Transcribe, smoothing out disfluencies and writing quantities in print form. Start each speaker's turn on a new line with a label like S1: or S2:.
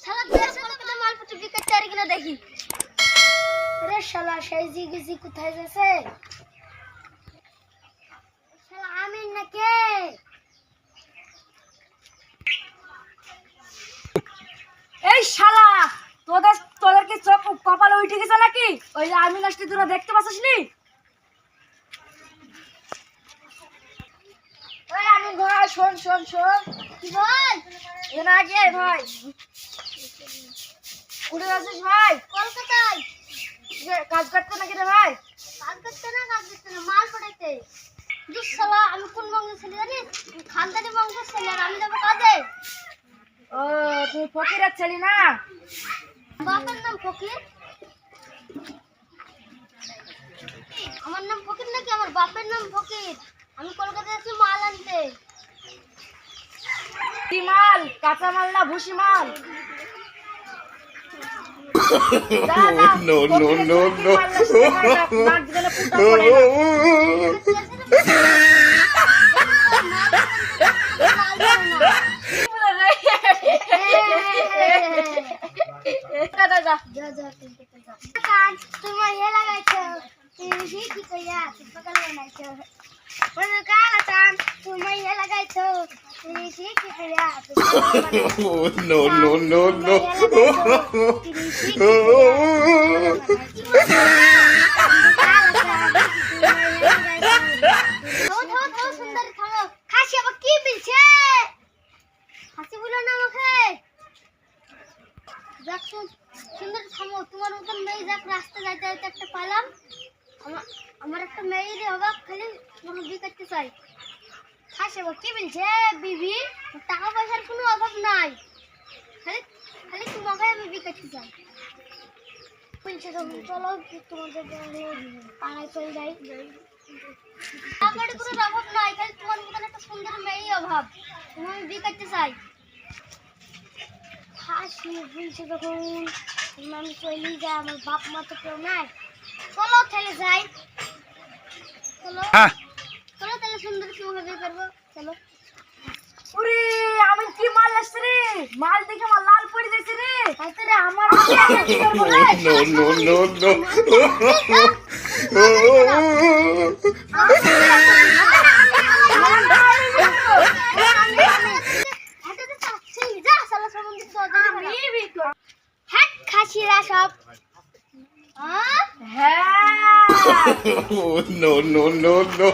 S1: শালা দেশ কলকাতা মালপত্র বিক্রি করে কিনা দেখি।
S2: আরে শালা সেই জিগিজি কোথায় যাচ্ছে?
S1: শালা আমিন না কে?
S2: এই শালা তোদের কি চোখ কপালে উঠে গেছে নাকি? ওই যে আমিন আসতে তোরা দেখতে পাচ্ছিস নি? ওই আমিন ভাই শোন।
S1: কি বল?
S2: এ না গে ভাই, উঠে যাচ্ছিস ভাই?
S1: কলকাতায়
S2: কাজ করতে নাকি রে ভাই?
S1: কাজ করতে না মাল পড়াইতে। দুস শালা আমি কোন বংশের ছেলে জানিস? আমি খানদানি বংশের ছেলে আর আমি যাবো কাজে।
S2: ও তুই ফকিরের ছেলে না?
S1: বাপের নাম ফকির? আমার নাম ফকির নাকি? আমার বাপের নাম ফকির। আমি কলকাতায় আছি মাল আনতে।
S2: কি মাল? কাঁচা মাল না ভুসি মাল?
S3: No, no, no, no.
S1: তোমার ইয়ে লাগাইছো, তুমি কি কইয়া সকাল বানাইছো? তোমার ইয়ে লাগাইছো, তুমি কি কইয়া
S3: No, no, no, no.
S1: সুন্দর থামো। খাসি আবার কি বলছে? হাসি বলো না মুখে। যাক সুন্দর থামো। তোমার মতন মেয়ে যাক রাস্তা যাইতে যাইতে একটা পালাম। আমার একটা মেয়ে রে অবাক খালি তোমার বিয়ে করতে চাই। খাসি আবার কি বলছে? বিবি টাকা পয়সার কোনো অভাব নাই, খালি খালি তোমাকে আমি বিয়ে করতে চাই বলছে। তখন চলো তোমাদের পাড়ায় চলে যাই। টাকার কোনো অভাব নাই, খালি তোমার মতন একটা সুন্দর মেয়েই অভাব। তুমি আমি বিয়ে করতে চাই। হাসি বলছে তখন আমি চলে যাই, আমার বাপ মা তো কেউ নাই। চলো তাহলে যাই, চলো চলো তাহলে সুন্দর কিভাবে বিয়ে করবো চলো।
S2: ওরে আমি কি মাল আসছে রে? মাল দেখে আমার লাল পড়ে যাচ্ছে রে।
S1: তাইতো রে আমার
S3: No, no, no, no.
S1: খাসিরা সব
S2: হ্যাঁ
S3: No, no, no, no.